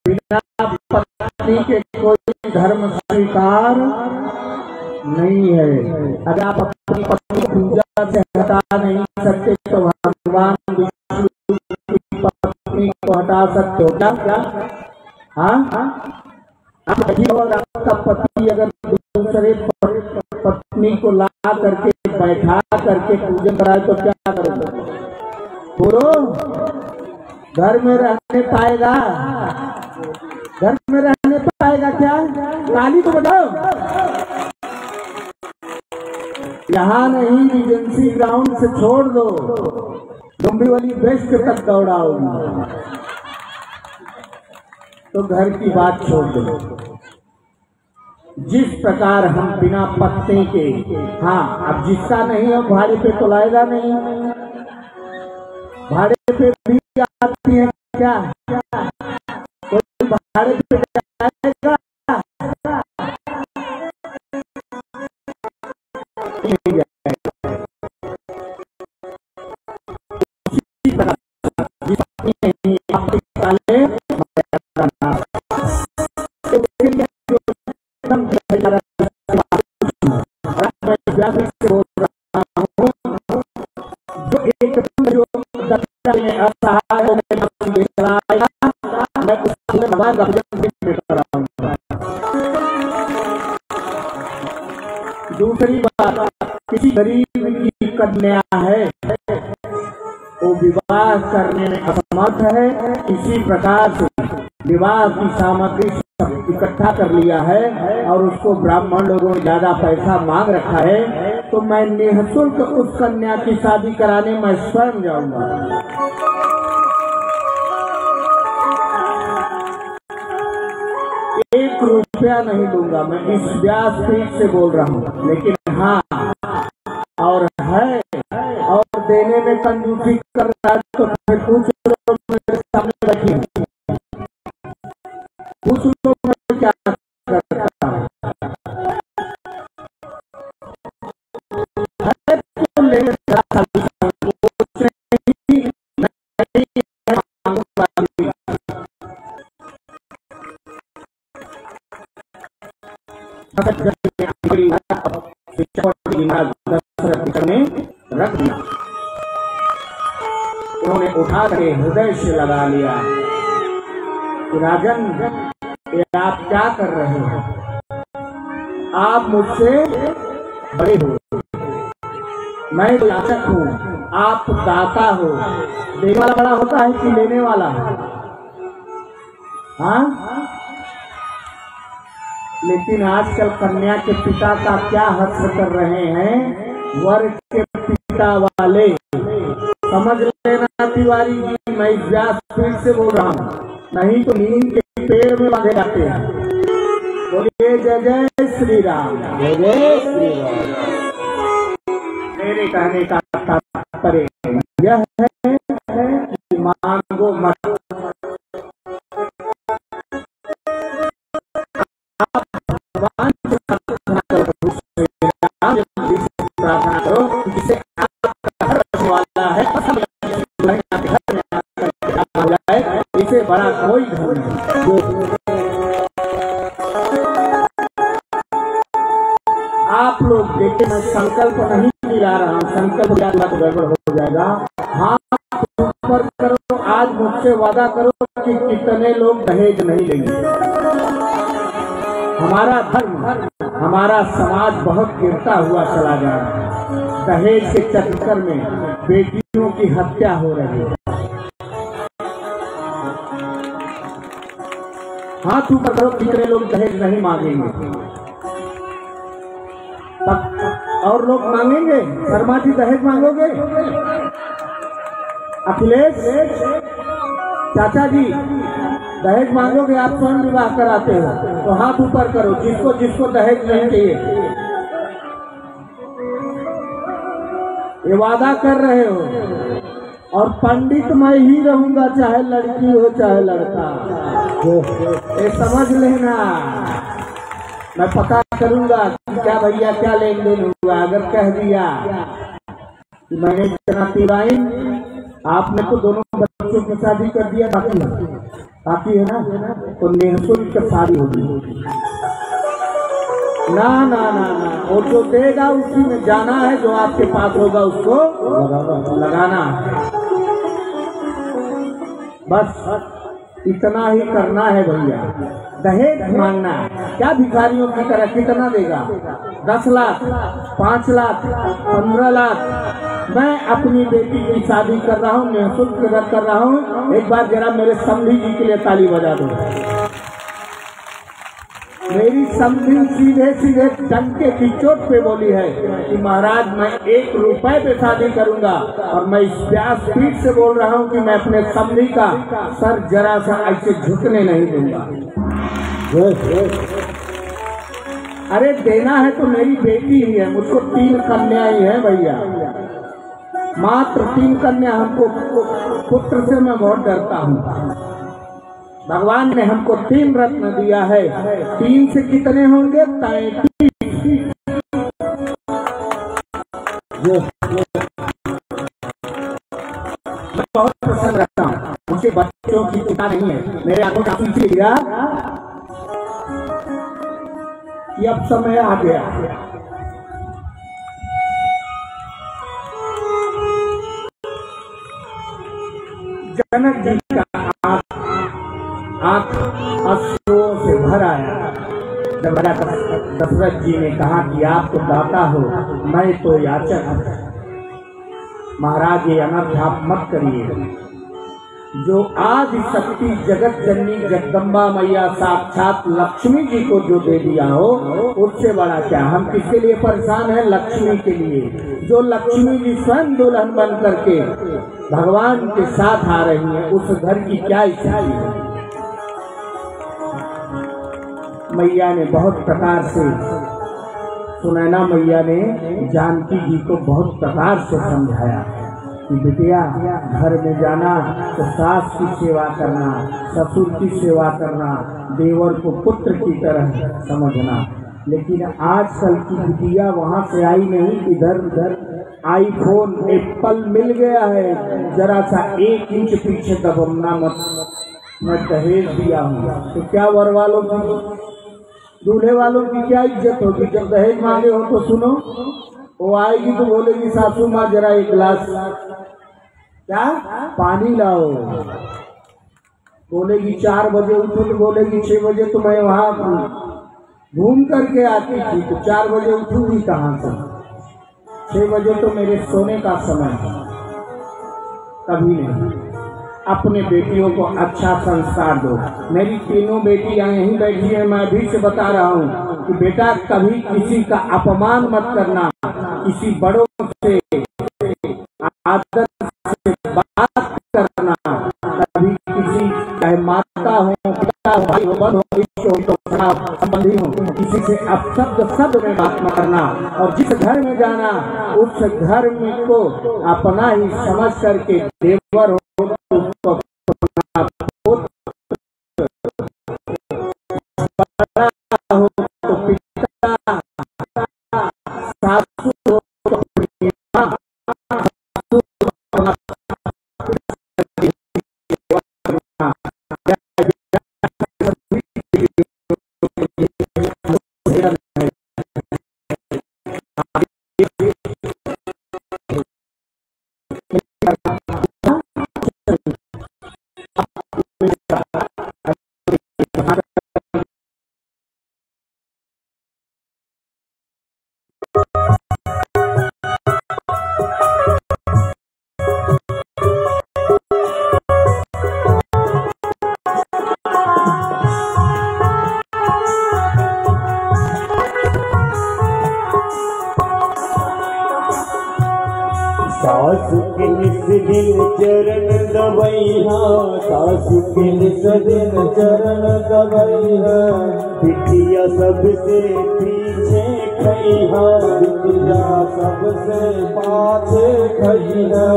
बिना पत्नी के कोई धर्म स्वीकार नहीं है। अगर आप अपनी पत्नी को पूजा से हटा नहीं सकते तो भगवान विष्णु की पत्नी को हटा सकते हो क्या? हाँ, और आपका पति अगर दूसरे पत्नी को ला करके बैठा करके पूजन कराए तो क्या करोगे? बोलो, घर में रहने पाएगा? घर में रहने पाएगा क्या? ताली तो बजाओ। यहाँ नहीं, एजेंसी ग्राउंड से छोड़ दो, डोंबिवली वेस्ट तक दौड़ाओगी तो घर की बात छोड़ दो। जिस प्रकार हम बिना पत्नी के, हाँ, अब जिसका नहीं है भाड़े पे तो लाएगा नहीं। भाड़े पे भी आती है क्या? कोई भाड़े पे जाएगा? जो एक जो में असहाय हो मैं उसमें भगवान का भजन कराऊंगा। दूसरी बात, किसी गरीब की कन्या है वो विवाह करने में असमर्थ है, इसी प्रकार से विवाह की सामग्री इकट्ठा कर लिया है और उसको ब्राह्मण लोगों ने ज्यादा पैसा मांग रखा है, तो मैं निःशुल्क उस कन्या की शादी कराने मैं स्वयं जाऊंगा। एक रुपया नहीं दूंगा, मैं इस व्यासपीठ से बोल रहा हूँ। लेकिन हाँ, और है और देने में कंजूसी कर रहा है तो फिर पूछ लो, मेरे सामने रखी, पूछ लो मैं क्या करता हूँ। रख दिया, उन्होंने उठा के हृदय से लगा लिया कि राजन, ये आप क्या कर रहे हो? आप मुझसे बड़े हो, मैं याचक हूँ, आप दाता हो। देने वाला बड़ा होता है कि लेने वाला? हाँ, लेकिन आजकल कन्या के पिता का क्या हश्र कर रहे हैं वर के पिता वाले। समझ लेना तिवारी जी, मैं व्यासपीठ से बोल रहा हूँ, नहीं तो नीम के पेड़ में बांधे जाते हैं। बोलिए जय जय श्री राम, जय जय श्री राम। मेरे कहने का तात्पर्य यह है कि मांगो मत, आप भगवान से प्रार्थना करो, जिसे आपका घर रखने वाला है, इसे बड़ा कोई घर नहीं। आप लोग देखिए, मैं संकल्प नहीं दिला रहा हूँ, संकल्प दिला तो गड़बड़ हो जाएगा। हाथ ऊपर करो, आज मुझसे वादा करो कि कितने लोग दहेज नहीं लेंगे। हमारा धर्म, हमारा समाज बहुत गिरता हुआ चला जा रहा है। दहेज के चक्कर में बेटियों की हत्या हो रही है। हाथ ऊपर करो, कितने लोग दहेज नहीं मांगेंगे? और लोग मांगेंगे? शर्मा जी दहेज मांगोगे? अखिलेश चाचा जी दहेज मांगोगे? आप स्वयं विवाह कराते हो तो हाथ ऊपर करो, जिसको जिसको दहेज नहीं चाहिए। ये वादा कर रहे हो। और पंडित मैं ही रहूंगा, चाहे लड़की हो चाहे लड़का, ये समझ लेना। मैं पता करूंगा कि क्या भैया क्या लेन देन हुआ। अगर कह दिया कि मैंने इतना तिवारी, आपने तो दोनों बच्चों की शादी कर दिया, बाकी बाकी है ना, तो निःशुल्क शादी होगी। ना ना ना ना, वो जो देगा उसी में जाना है, जो आपके पास होगा उसको लगाना है। बस इतना ही करना है भैया। दहेज मांगना है क्या भिखारियों की तरह? कितना देगा? 10 लाख, 5 लाख, 15 लाख। मैं अपनी बेटी की शादी कर रहा हूँ, निःशुल्क कर रहा हूँ। एक बार जरा मेरे समधी जी के लिए ताली बजा दो। मेरी समधी सीधे सीधे डंके की चोट पे बोली है कि महाराज मैं 1 रुपए पे शादी करूंगा, और मैं इस व्यासपीठ से बोल रहा हूँ कि मैं अपने समधी का सर जरा सा ऐसे झुकने नहीं दूंगा। अरे देना है तो मेरी बेटी ही है, मुझको 3 कन्याएं हैं भैया, मात्र 3 कन्या। हमको पुत्र से मैं बहुत डरता हूँ। भगवान ने हमको 3 रत्न दिया है। 3 से कितने होंगे? 33। मैं बहुत प्रसन्न रहता हूँ, मुझे बच्चों की चिंता नहीं है। मेरे आंखों का पीछे गिरा कि अब समय आ गया। जनक जी का आंख अश्रुओं से भर आया जब राजा दशरथ जी ने कहा कि आप तो दाता हो, मैं तो याचक। महाराज ये अनर्थ आप मत करिए। जो आदि शक्ति जगत जननी जगदम्बा मैया साक्षात लक्ष्मी जी को जो दे दिया हो, उससे बड़ा क्या। हम किसके लिए परेशान हैं? लक्ष्मी के लिए। जो लक्ष्मी जी स्वयं दुल्हन बन करके भगवान के साथ आ रही है, उस घर की क्या इच्छा है। मैया ने बहुत प्रकार से, सुनैना मैया ने जानकी जी को बहुत प्रकार से समझाया कि बिटिया घर में जाना तो सास की सेवा करना, ससुर की सेवा करना, देवर को पुत्र की तरह समझना। लेकिन आजकल की बिटिया वहाँ से आई नहीं, इधर उधर आईफोन एप्पल मिल गया है, जरा सा 1 इंच पीछे दबना मत। मैं दहेज दिया हूँ तो क्या वर वालों की, दूल्हे वालों की क्या इज्जत होगी? जब दहेज मांगे हो तो सुनो, वो आएगी तो बोलेगी सासू माँ जरा 1 गिलास क्या पानी लाओ। बोलेगी 4 बजे उठो तो बोलेगी 6 बजे तो मैं वहाँ घूम करके आती थी, तो 4 बजे उठूंगी कहाँ से? 6 बजे तो मेरे सोने का समय है। कभी नहीं। अपने बेटियों को अच्छा संस्कार दो। मेरी 3 बेटियां यहीं बैठी हैं, मैं भी से बता रहा हूँ कि बेटा कभी किसी का अपमान मत करना, किसी बड़ों से आदर से बात करना, कभी किसी चाहे माता हो, पिता हो, भाई हो, बहन हो, संबंधी हो, किसी से अपशब्द में बात न करना। और जिस घर में जाना उस घर में को अपना ही समझ करके, देवर हो तो अपना बड़ा हो तो पिता, सासू हो तो अपनी माँ, सासु के निस दिन चरण दबैहा, सासु के निस दिन चरण दबैहा, बिटिया सबसे पीछे खैहा, बिटिया सबसे पाछे खैहा।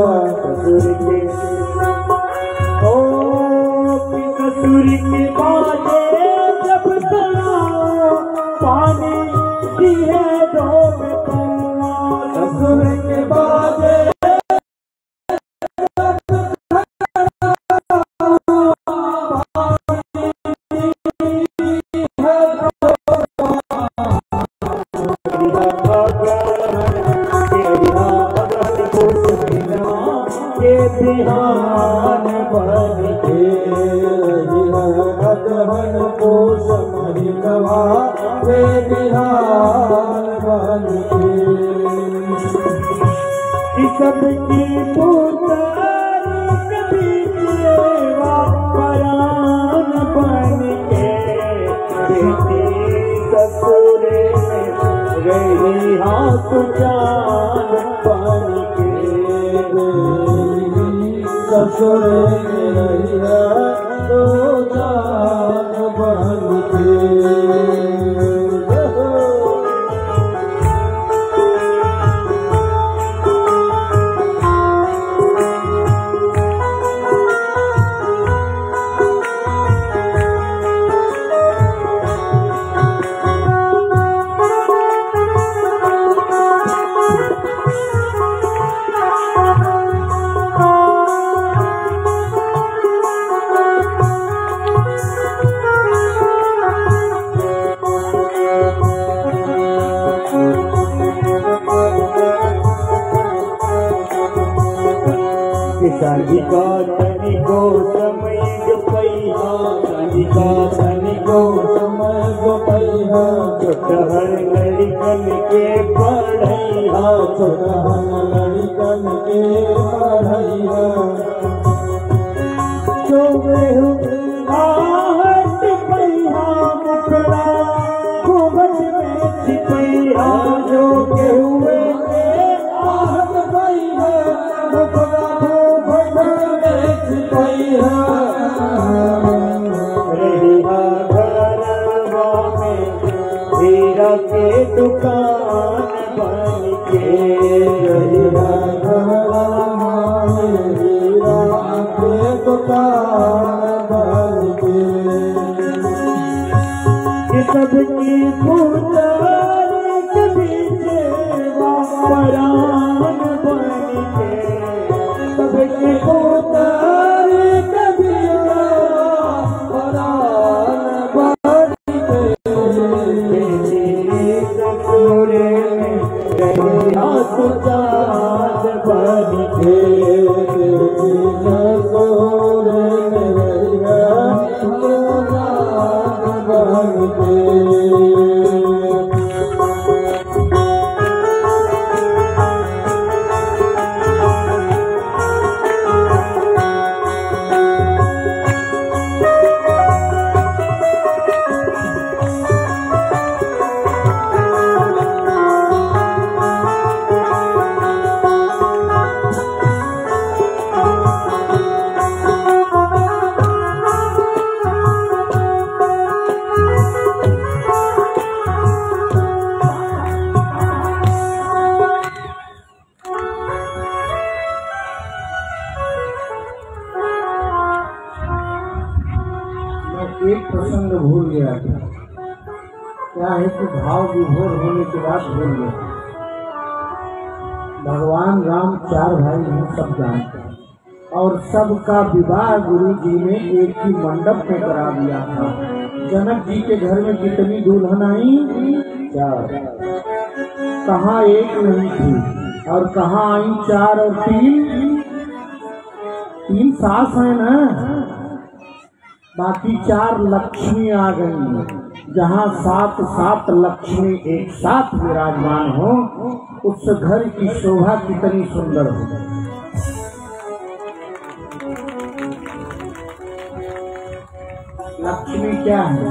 ससुर के ससुर के बाजे जब तना पानी की है डोब पौआ, ससुर के बाजे बिहान बन के अदहन पोष महिलवा वे बिहान बन के सबकी पुतारी कभी सेवा परान बन के बेटी ससुरे में रही हाथ जान बन के ससुरे में रही तो जान बन के चांदी का तनी को समय जो पैहा चांदी का तनी को समय जो पैहा छोटहर लड़कन के पढ़ैया छोटहर लड़कन के पढ़ैया जो आहट पैहा मुखड़ा घूमट में छिपैया जो के हुए आहट पैहा मुखड़ा हीरा के दुकान बन के हीरा के दुकान बन के सबकी पुतारी कभी सेवा परान बन के सबकी पुतारी कभी परान बन के ससुरे में रही हाथ जान बन के ससुरे में रही हाथ जान बन के एक प्रसंग भूल गया था। क्या है कि भाव विभोर होने के बाद भूल गया। भगवान राम 4 भाई हैं, सब जानते हैं, और सबका विवाह गुरु जी ने एक ही मंडप में करा दिया था। जनक जी के घर में कितनी दुल्हन आई? 4। कहाँ एक नहीं थी, और कहाँ आई 4 और 3 सास है ना, बाकी 4 लक्ष्मी आ गई। जहाँ 7 लक्ष्मी एक साथ विराजमान हो, उस घर की शोभा कितनी सुंदर हो। लक्ष्मी क्या है?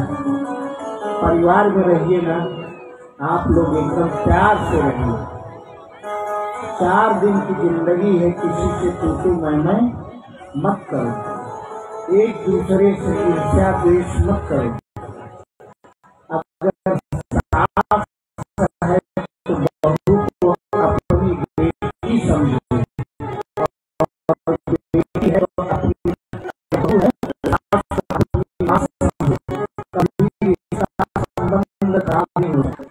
परिवार में रहिए ना आप लोग, एकदम प्यार से रहिए। 4 दिन की जिंदगी है, किसी से तू मैं मत करो, एक दूसरे से ईर्ष्या द्वेष मत करो। अगर सास है तो बहू को अपनी बेटी समझो, और बेटी है तो अपनी बहू है, अपनी मां समझो। कभी संबंध खराब नहीं हो सकता।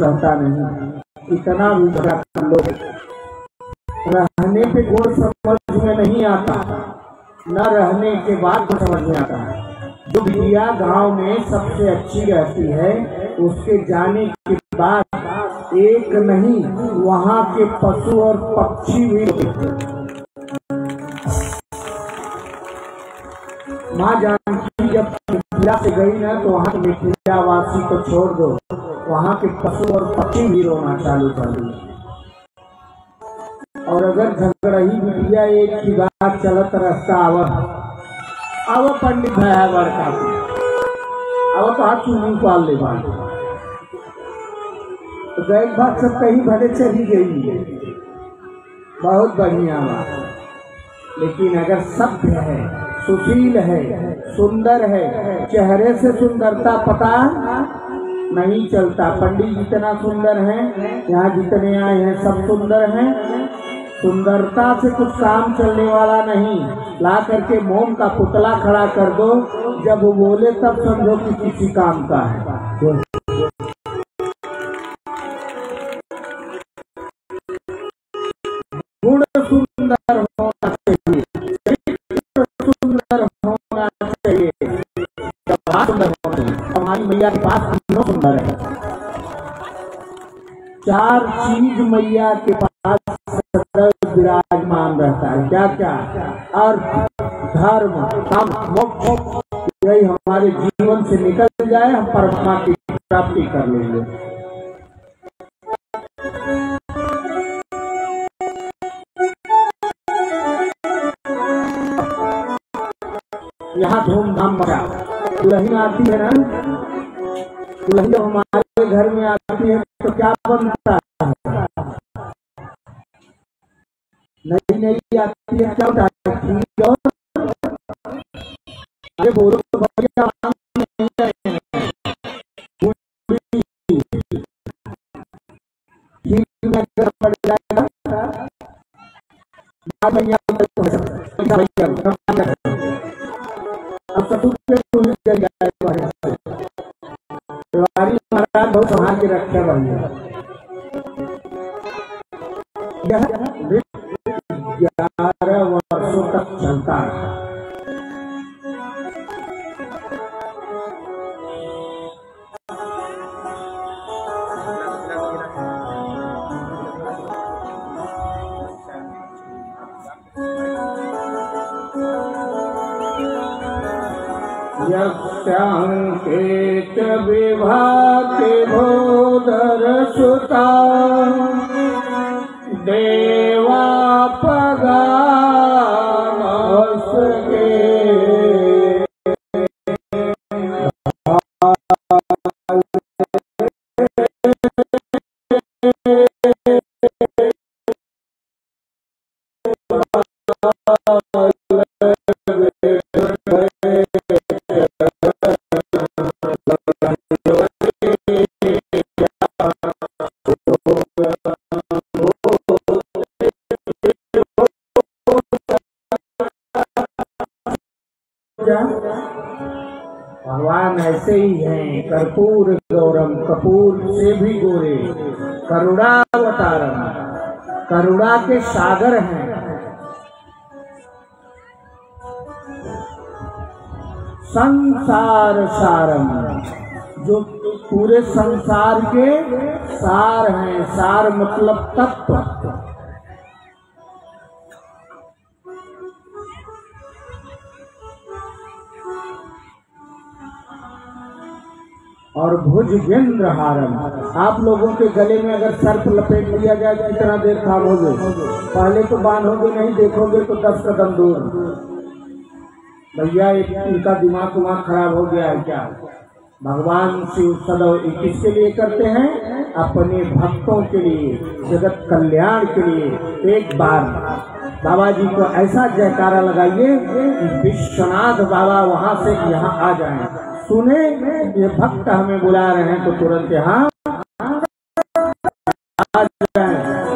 कहता नहीं। इतना भी बड़ा कर लो, रहने पे गुण समझ में नहीं आता, न रहने के बाद गुण समझ में आता है। जो बिटिया गांव में सबसे अच्छी रहती है, उसके जाने के बाद एक नहीं वहाँ के पशु और पक्षी भी। माँ जानकी जब मिथिला से गई ना, तो वहाँ के मिथिलावासी को छोड़ दो, वहाँ के पशु और पक्षी भी रोना चालू कर दिए। और अगर झगड़ही बिटिया एक ही बात चलत रास्ता आव पंडित भया बड़का अब तो हाथ चूनी पाल ले बाल, तो गए बात सब कहीं भले चली गई, बहुत बढ़िया बात। लेकिन अगर सभ्य है, सुशील है, सुंदर है, चेहरे से सुंदरता पता नहीं चलता। पंडित जितना सुंदर हैं, यहाँ जितने आए हैं सब सुंदर हैं। सुंदरता से कुछ काम चलने वाला नहीं। ला करके मोम का पुतला खड़ा कर दो, जब वो बोले तब समझो कि किसी काम का है। गुण सुंदर होना चाहिए, सुंदर होना चाहिए, सुंदर होना चाहिए। हमारी मैया के पास तीनों सुंदर है। 4 चीज मैया के पास विराजमान रहता है। क्या क्या? अर्थ, धर्म, काम, मोक्ष। यही हमारे जीवन से निकल जाए, हम परमात्मा की प्राप्ति कर लेंगे। यहाँ धूमधाम मचा, दुल्हन आती है ना, दुल्हन जब हमारे घर में आती है तो क्या बनता है? नई नई आती है, क्या होता है? अरे बोलो तो भैया, पड़ जाएगा। महाराज बहुत संभाल के रखे भैया। यह 11 वर्षों तक चलता है। यक्षांकेत विभाके भोदर सुता देवा पगा भगवान ऐसे ही हैं। कर्पूर गौरम, कपूर से भी गोरे, करुणावतारम, करुणा के सागर हैं। संसार सारम, जो पूरे संसार के सार हैं। सार मतलब तत्व। और भुजगेंद्र हारम, आप लोगों के गले में अगर सर्प लपेट लिया जाए तो कितना देर खामोगे? पहले तो बांधोगे नहीं, देखोगे तो 10 कदम दूर। भैया इनका दिमाग खराब हो गया है क्या? भगवान शिव सदैव किसके लिए करते हैं? अपने भक्तों के लिए, जगत कल्याण के लिए। एक बार बाबा जी को ऐसा जयकारा लगाइए कि विश्वनाथ बाबा वहां से यहाँ आ जाएं। सुने ये भक्त हमें बुला रहे हैं तो तुरंत यहाँ आ जाएं।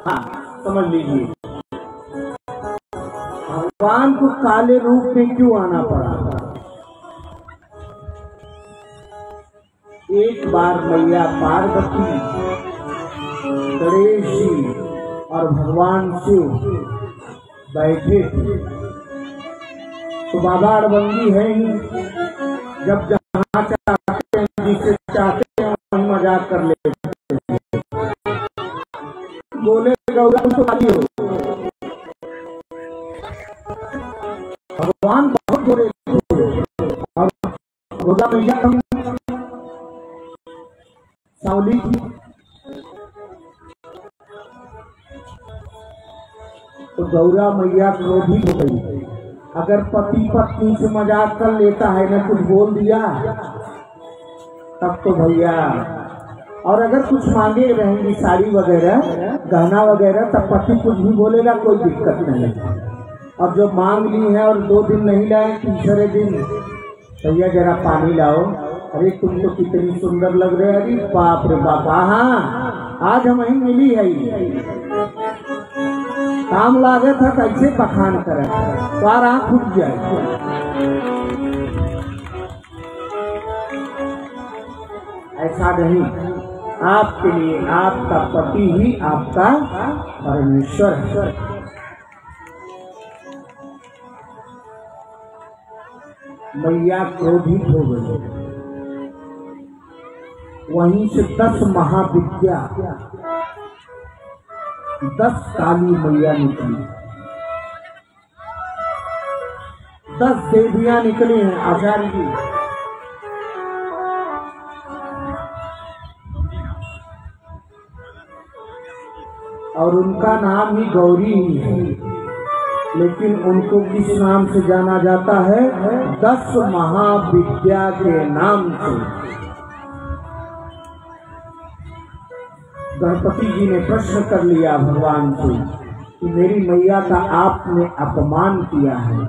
हाँ समझ लीजिए, भगवान को काले रूप में क्यों आना पड़ा? एक बार मैया पार्वती, गणेश जी और भगवान शिव बैठे थे, तो बाबा अड़बंगी है ही, जब जहाँ चाहते हैं जिसे चाहते हैं वहीं मजाक कर लेते हैं। बोले गौरा तो खाली हो, भगवान बहुत बोले और गौरा मैया कम सावली थी। तो गौरा मैया क्रोधित हो गई। अगर पति पत्नी से मजाक कर लेता है ना, कुछ बोल दिया तब तो भैया, और अगर कुछ मांगे रहेंगी साड़ी वगैरह गहना वगैरह, तब पति कुछ भी बोलेगा, कोई दिक्कत नहीं। और जो मांग ली है और 2 दिन नहीं लाए, तीसरे दिन भैया जरा पानी लाओ, अरे तुम तो कितनी सुंदर लग रहे, अरे बाप रे बाप, हाँ आज हम ही मिली है, काम लागे था कैसे बखान करे, तो आँख फूट जाए। ऐसा नहीं, आपके लिए आपका पति ही आपका परमेश्वर है। मैया क्रोधित हो गई, वहीं से 10 महाविद्या, 10 काली मैया निकली, 10 देवियां निकली हैं आचार्य जी। और उनका नाम ही गौरी ही है, लेकिन उनको किस नाम से जाना जाता है? 10 महाविद्या के नाम से। गणपति जी ने प्रश्न कर लिया भगवान से कि मेरी मैया का आपने अपमान किया है,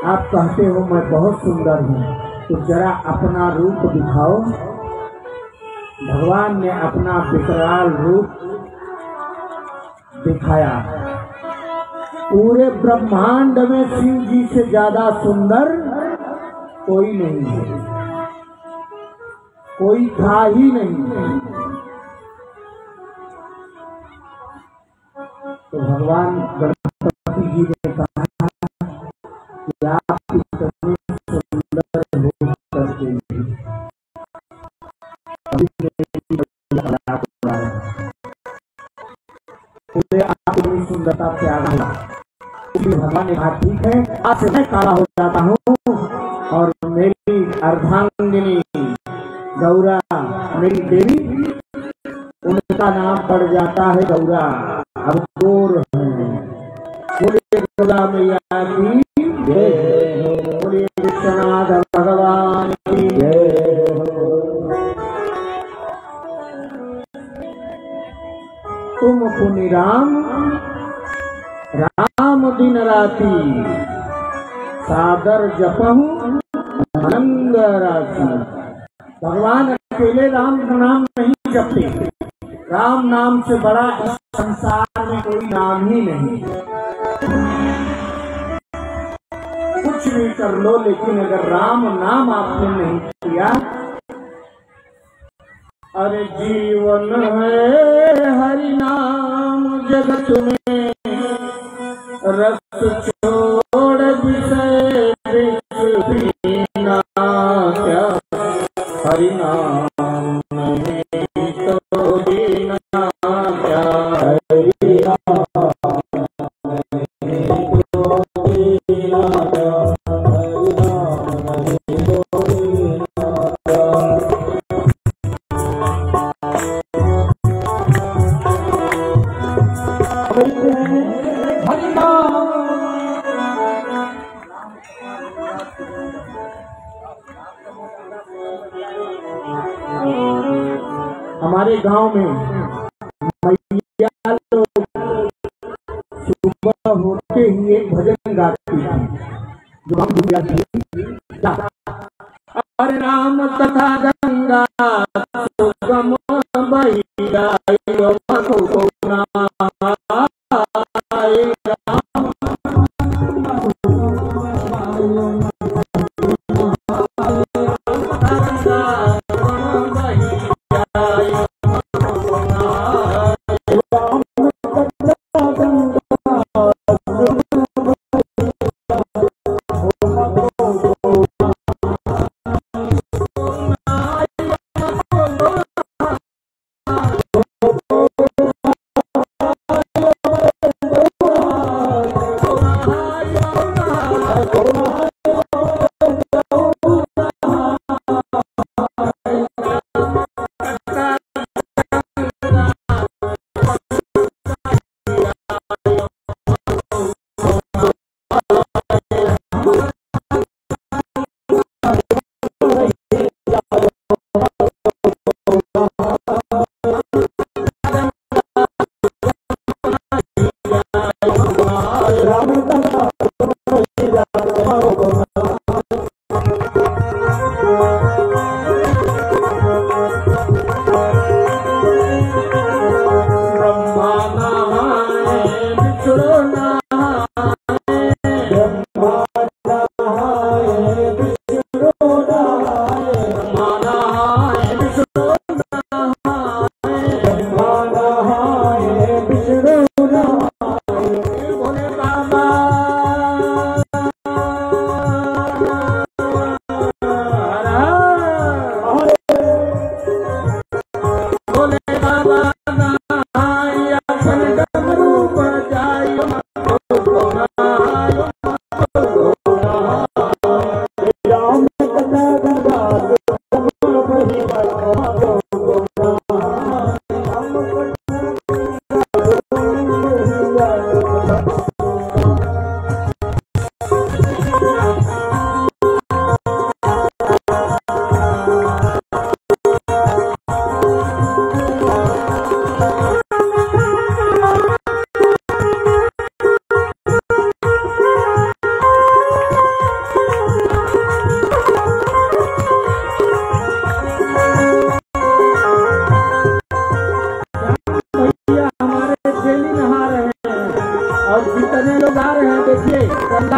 आप कहते हो मैं बहुत सुंदर हूँ, तो जरा अपना रूप दिखाओ। भगवान ने अपना विकराल रूप दिखाया। पूरे ब्रह्मांड में शिव जी से ज्यादा सुंदर कोई नहीं है, कोई था ही नहीं। तो भगवान गणपति जी ने कहा कि आप कितने सुंदर रूप करते हैं, आप इतनी सुंदरता से आ गया। भगवान ने कहा ठीक है, आज से मैं काला हो जाता हूँ और मेरी अर्धांगिनी गौरा, मेरी देवी, उनका नाम पड़ जाता है गौरा, अब गोर है। बोलिए गौरा मैया की जय, बोलिए विश्वनाथ भगवान की जय। तुम पुनि राम, राम दिन राति, सादर जपहु अनंग राशि। भगवान अकेले राम का नाम नहीं जपते, राम नाम से बड़ा इस संसार में कोई नाम ही नहीं। कुछ भी कर लो, लेकिन अगर राम नाम आपने नहीं किया, अरे जीवन है हरि नाम जगत में, रस छोड़ विषय पीना, क्या हरि नाम नहीं तो जीना क्या, हरि नाम नहीं तो जीना क्या, हरि नाम नहीं तो जीना क्या। हमारे गांव में मैया लोग सुबह होते ही एक भजन गाती थी, जो हम दुनिया की अरे राम तथा गंगा सुगम बही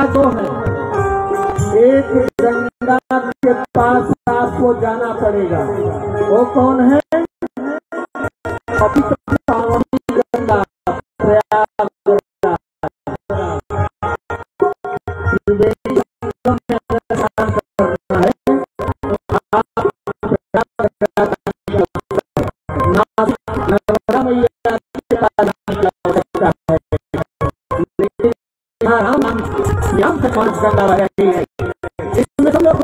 रास्ता दो है। एक गंगा के पास आपको जाना पड़ेगा। वो कौन है? पवित्र पावनी गंगा प्रयागराज। यहाँ से 5 गंगा बह रही है। इसमें सब लोग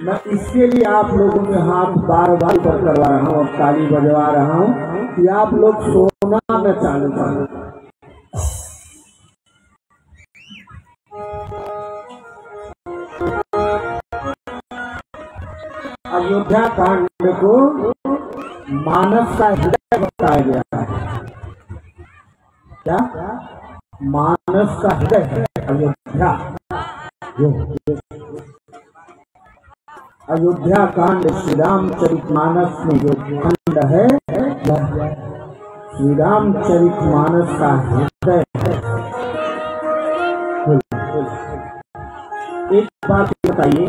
मैं इसके लिए आप लोगों के हाथ बार बार करवा रहा हूँ और ताली बजवा रहा हूँ कि आप लोग सोना न चालू करें। अयोध्या कांड को मानस का हृदय बताया गया है। क्या? मानस का हृदय है अयोध्या। अयोध्या कांड श्री रामचरितमानस में जो खंड है श्री रामचरितमानस का हृदय है। एक बात बताइए,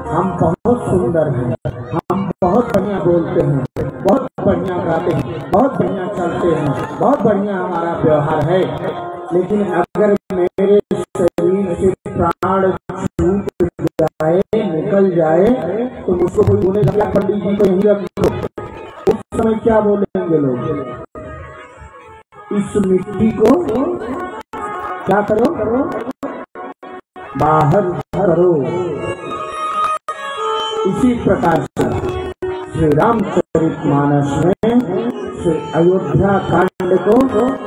हम बहुत सुंदर हैं, हम बहुत बढ़िया बोलते हैं, बहुत बढ़िया गाते हैं, बहुत बढ़िया चलते हैं, बहुत बढ़िया हमारा व्यवहार है, लेकिन अगर मेरे शरीर से प्राण छूट जाए, निकल जाए, तो मुझको कोई बोलेगा पंडित जी को यहीं रख दो, उस समय क्या बोलेंगे लोग? इस मिट्टी को क्या करो? बाहर करो। इसी प्रकार से श्री रामचरितमानस में श्री अयोध्या कांड को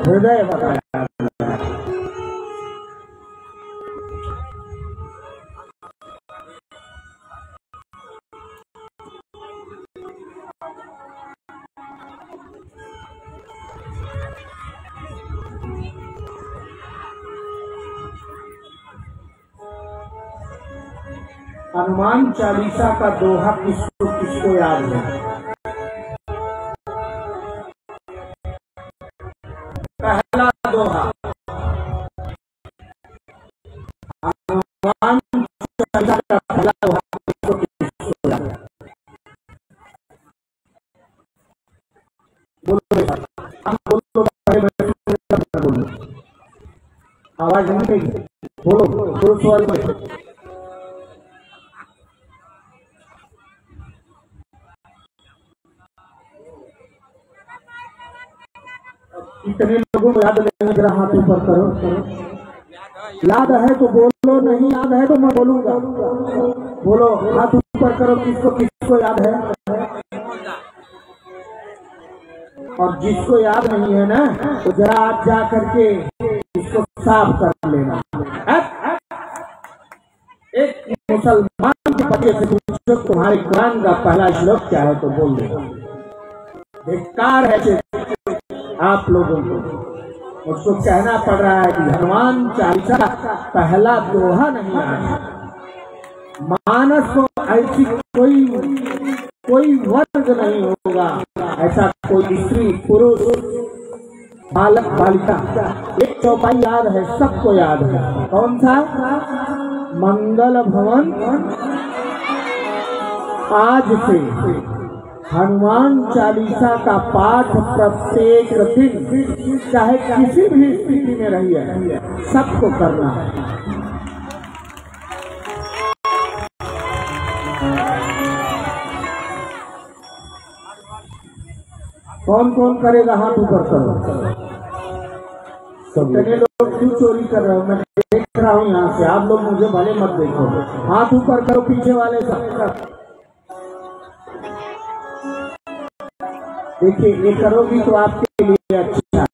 हृदय बताया गया है। हनुमान चालीसा का दोहा किसको याद है? पहला दोहा हनुमान चालीसा का पहला दोहा किसको याद है? बोलो, हम बोलो, आवाज नहीं देगी, बोलो सवाल में। इतने लोगों को याद नहीं, जरा हाथ ऊपर करो। याद है तो बोलो, नहीं याद है तो मैं बोलूंगा। बोलो, हाथ ऊपर करो, किसको याद है? और जिसको याद नहीं है ना, तो जरा आप जा करके इसको साफ कर लेना। एक मुसलमान के बच्चे से पूछो तुम्हारे कुरान का पहला श्लोक क्या है, तो बोल दो। धिक्कार है आप लोगों को, उसको कहना पड़ रहा है कि हनुमान चालीसा पहला दोहा नहीं आया। मानस को ऐसी कोई वर्ग नहीं होगा, ऐसा कोई स्त्री पुरुष बालक बालिका, एक चौपाई याद है, सबको याद है। कौन सा? मंगल भवन। आज से हनुमान चालीसा का पाठ प्रत्येक दिन, चाहे किसी भी स्थिति में रहिए, सबको करना है। कौन कौन करेगा? हाथ ऊपर करो। कितने लोग क्यों चोरी कर रहे हो? मैं देख रहा हूँ यहाँ से, आप लोग मुझे भले मत देखो। हाथ ऊपर करो, पीछे वाले सब। देखिए, ये करोगी तो आपके लिए अच्छा है।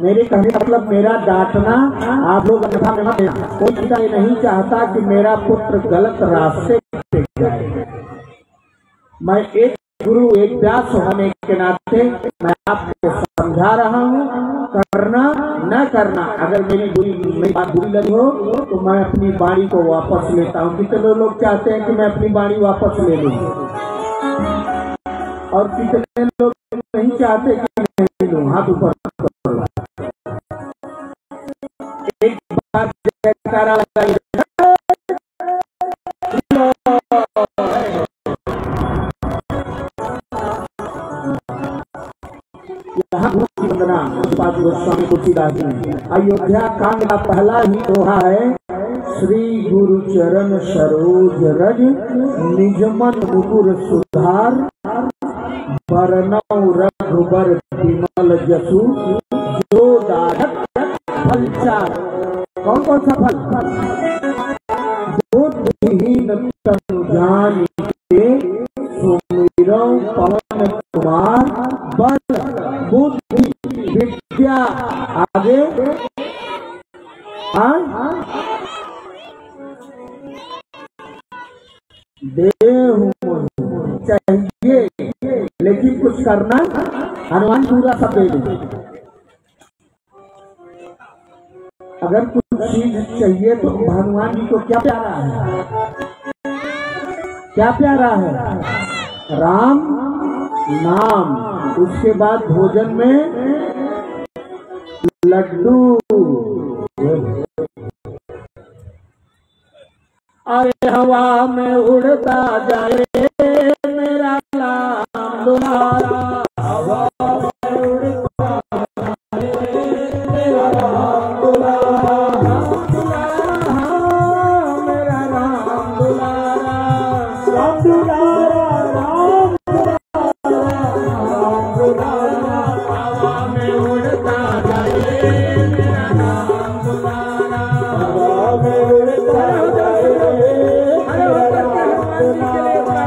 मेरे कहने का मतलब, मेरा डांटना आप लोग अन्यथा में मत लेना। कोई पिता ये नहीं चाहता कि मेरा पुत्र गलत रास्ते पे जाए। मैं एक गुरु, एक व्यास होने के नाते मैं आपको समझा रहा हूँ, करना न करना। अगर मेरी बात बुरी लगी हो तो मैं अपनी वाणी को वापस लेता हूँ। कितने लोग चाहते हैं कि मैं अपनी वाणी वापस ले लूँ, और कितने लोग नहीं चाहते कि नहीं लूं? हाथ ऊपर करो। एक बार जयकारा लगाइए। यहाँ की वंदना गोस्वामी तुलसीदास जी। अयोध्या कांड का पहला ही दोहा है, श्री गुरु चरण सरोज रज निजमन मुकुर सुधार, बरनौ रघुबर विमल जसु जो दाढ़क फल चार। कौन कौन सा फल? बुद्धिहीन तनु जान के सुमिरौ पवन कुमार, बल बुद्धि विद्या। आगे देहु चाहिए, लेकिन कुछ करना। हनुमान पूरा सब दे देंगे। अगर कुछ चीज चाहिए तो हनुमान जी को क्या प्यारा है? क्या प्यारा है? राम नाम। उसके बाद भोजन में लड्डू। अरे हवा में उड़ता जाए मेरा नाम दुलारा, हवा में उड़ता जाए मेरा नाम दुलारा, मेरा नाम दुलारा, राम दुलारा, राम दुलारा, हवा में उड़ता जाए मेरा नाम दुलारा, हवा में उड़ता जाए मेरा नाम दुलारा।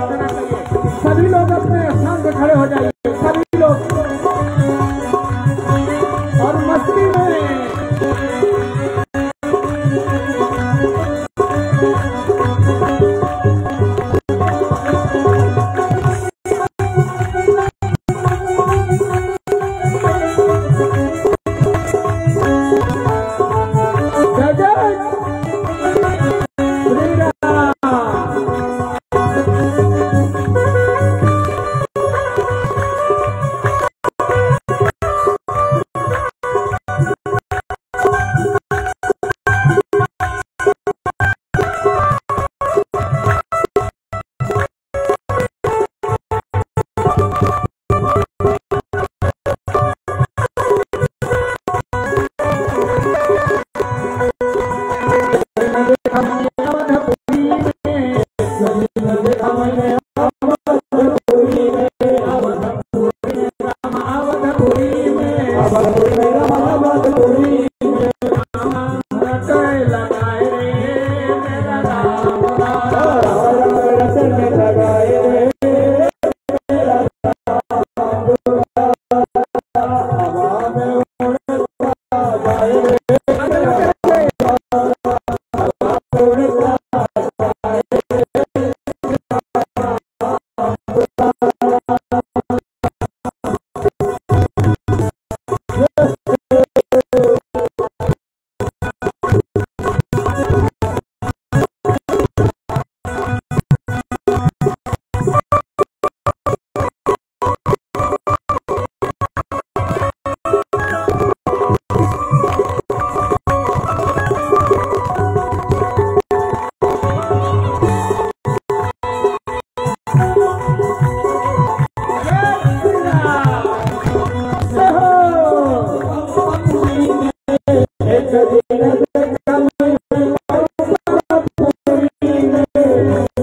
देखो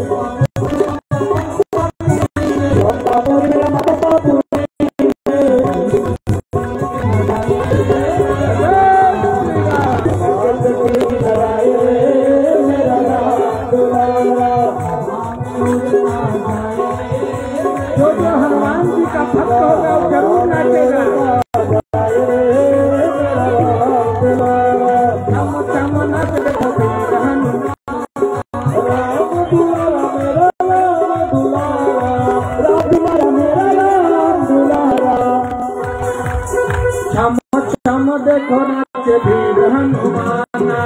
नाचे वीर हनुमाना, छम छम देखो नाचे वीर हनुमाना,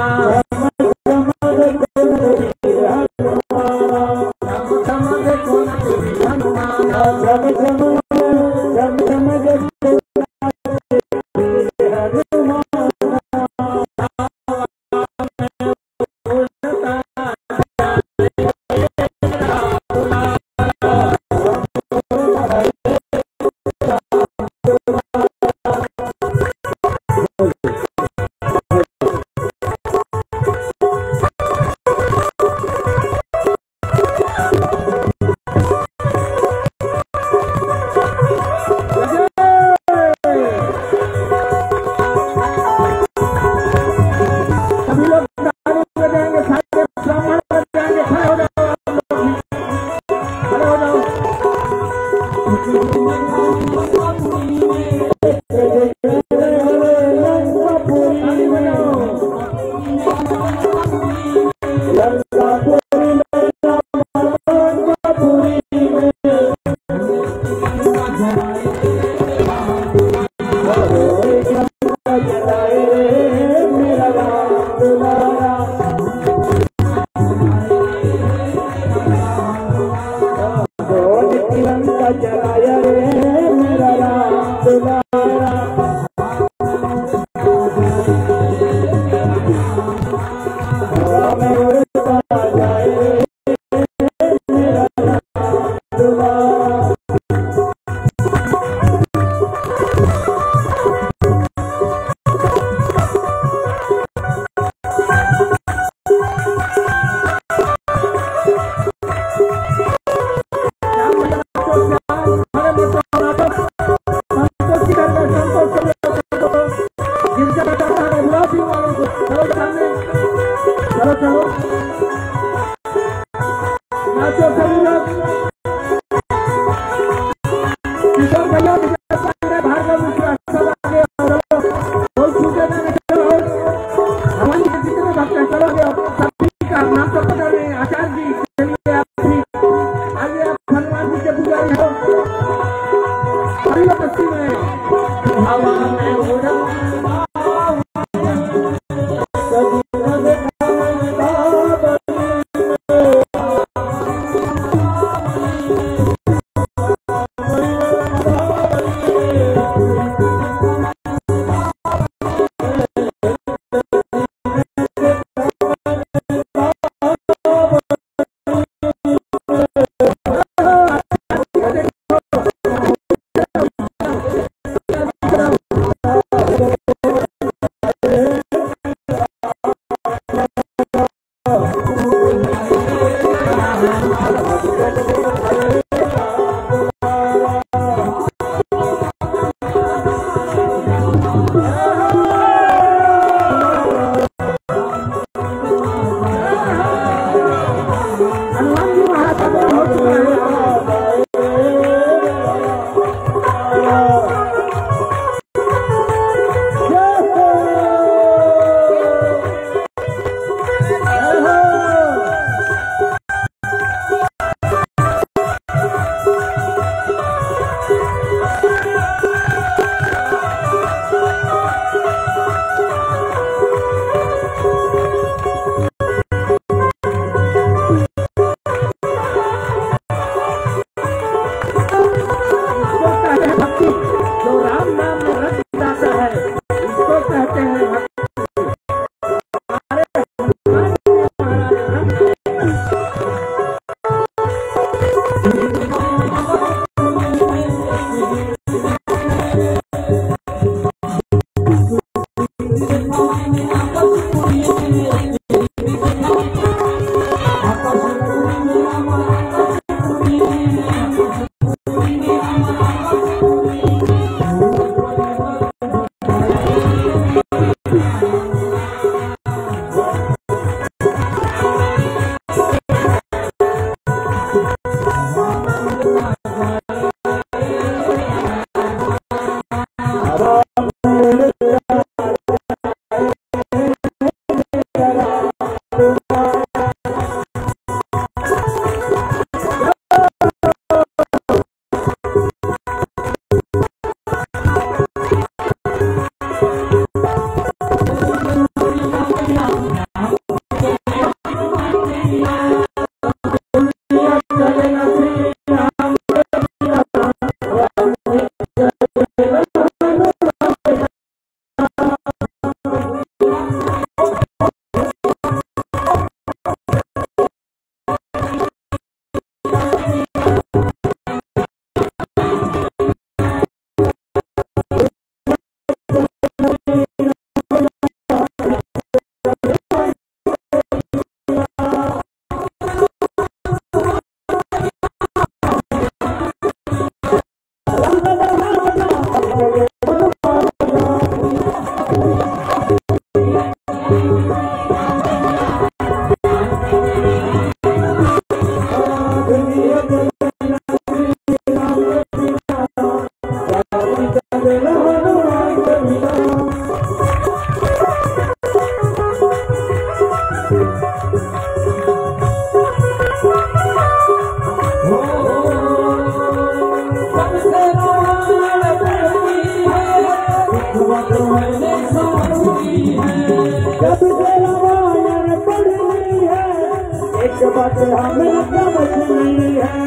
बात हमें समझनी है।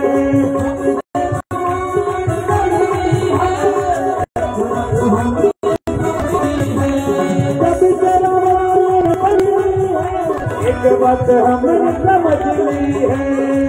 एक बात हमें समझनी है।